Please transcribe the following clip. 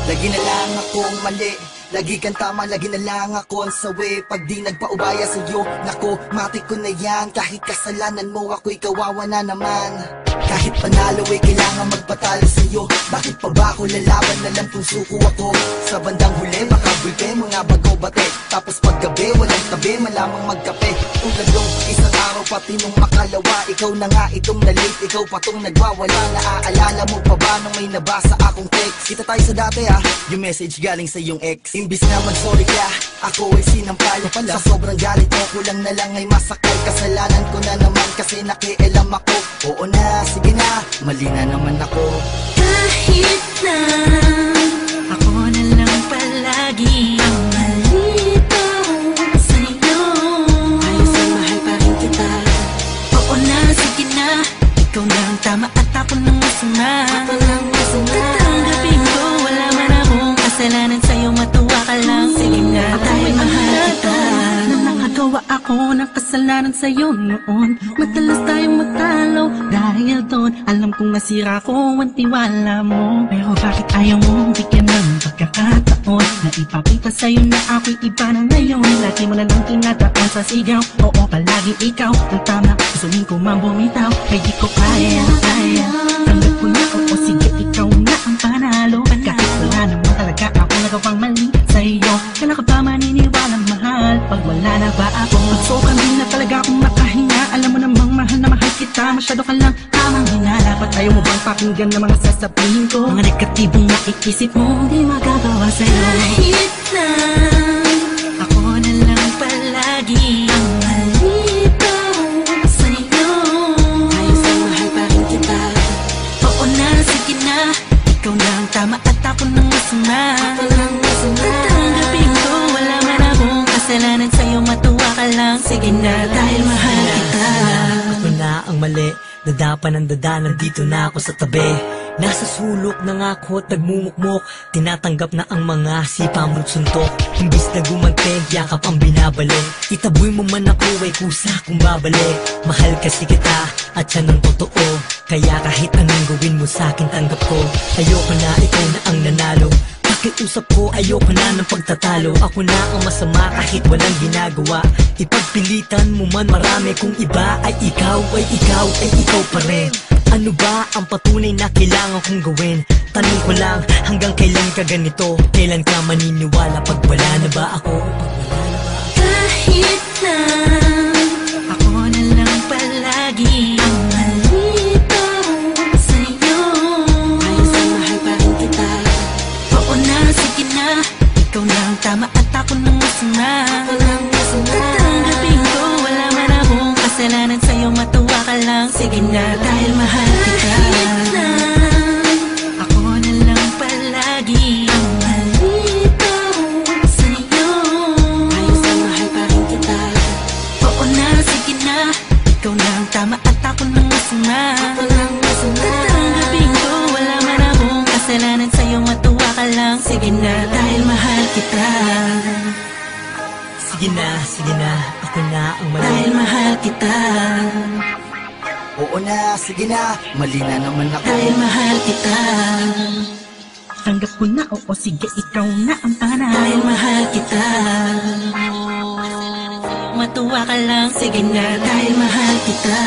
Lagi na lang akong mali, lagi kang tama, lagi na lang ako ang sawi. Pag di nagpaubaya sa'yo, naku, matik ko na yan. Kahit kasalanan mo, ako'y kawawa na naman. Kahit panalo ay kailangan magpatalo sa'yo. Bakit pa ba ako lalaban na lang kung suko ako? Sa bandang huli, makabulpe, mga bago bate. Tapos paggabi, walang tabi, malamang magkape. Tulad nung isang araw, pati nung makalawa. Ikaw na nga itong na-late, ikaw pa tong nagwawala. Naaalala mo pa ba nung may nabasa akong text? Kita tayo sa dati yung message galing sa iyong ex. Imbis na mag-sorry ka, ako ay sinampala pala. Sa sobrang galit mo, kulang na lang ay masakal. Kasalanan ko na naman kasi nakialam ako. Oo na, sige na, mali na naman ako. Kahit na ako na lang palagi ang malito sa'yo, ayos ang mahal pa rin kita. Oo na, sige na, ikaw na ang tama at ako nang masama. Tatanggapin ko, wala man akong kasalanan sa'yo, matuwa ka lang. Sige na, dahil mahal kita. Nakagawa ako ng kasalanan sa'yo noon. Madalas tayong magtalo dahil doon. Alam kong nasira ko ang tiwala mo. Pero bakit ayaw mong bigyan ng pagkakataon na ipakita sa'yo na ako'y iba na ngayon? Lagi mo na lang tinatapon sa sigaw. Oo, palagi ikaw ang tama. Gustuin ko mang bumitaw, ay di ko kaya. Tanggap ko na, oo, sige, ikaw na ang panalo. At kahit wala naman talaga ako nagawang mali sa'yo, kailan ka ba maniniwalang mahal pag wala na ba ako? Pagsokan din na talaga akong makahinga. Alam mo namang mahal na mahal kita. Masyado ka lang tamang hinala. Ba't ayaw mo bang pakinggan na mga sasabihin ko? Mga negatibong naiisip mo, di magagawa sa'yo. Kahit na ako na lang palagi ang malito sa'yo, ayos ang mahal pa rin kita. Oo na, sige na, ikaw na ang tama at ako nang masama. Tatanggapin ko, wala man akong kasalanan sa'yo, matuwa ka lang. Sige na, dahil mahal kita. Ako na ang mali, dadapan ang dada, nandito na ako sa tabi. Nasa sulok na nga ako at nagmumukmok. Tinatanggap na ang mga sipa mo't suntok. Imbis na gumanti, yakap ang binabalik. Itaboy mo man ako ay kusa kung babalik. Mahal kasi kita at yan ang totoo. Kaya kahit anong gawin mo sa'kin tanggap ko. Ayoko na, ikaw na ang nanalo. Pakiusap ko, ayoko na ng pagtatalo. Ako na ang masama kahit walang ginagawa. Ipagpilitan mo man marami, kung iba ay ikaw pa rin. Ano ba ang patunay na kailangan kong gawin? Tanong ko lang, hanggang kailan ka ganito? Kailan ka maniniwala pag wala na ba ako? Kahit na ako na lang palagi ang malito sa'yo, ayos ang mahal pa rin kita. Oo na, sige na, ikaw na ang tama at ako nang masama. Tatanggapin ko, wala man akong kasalanan sa'yo, matuwa ka lang. Sige na, dahil mahal kita. Kahit na ako na lang palagi ang malito sa'yo, ayos ang mahal pa rin kita. Oo na, sige na, ikaw na ang tama at ako nang masama. Tatanggapin ko, wala man akong kasalanan sa'yo, matuwa ka lang. Sige na, dahil mahal kita. Sige na, ako na ang mali. Dahil mahal kita. Oo na, sige na, mali na naman ako. Dahil mahal kita. Tanggap ko na, oo, sige, ikaw na ang panalo. Dahil mahal kita. Matuwa ka lang, sige na, dahil mahal kita.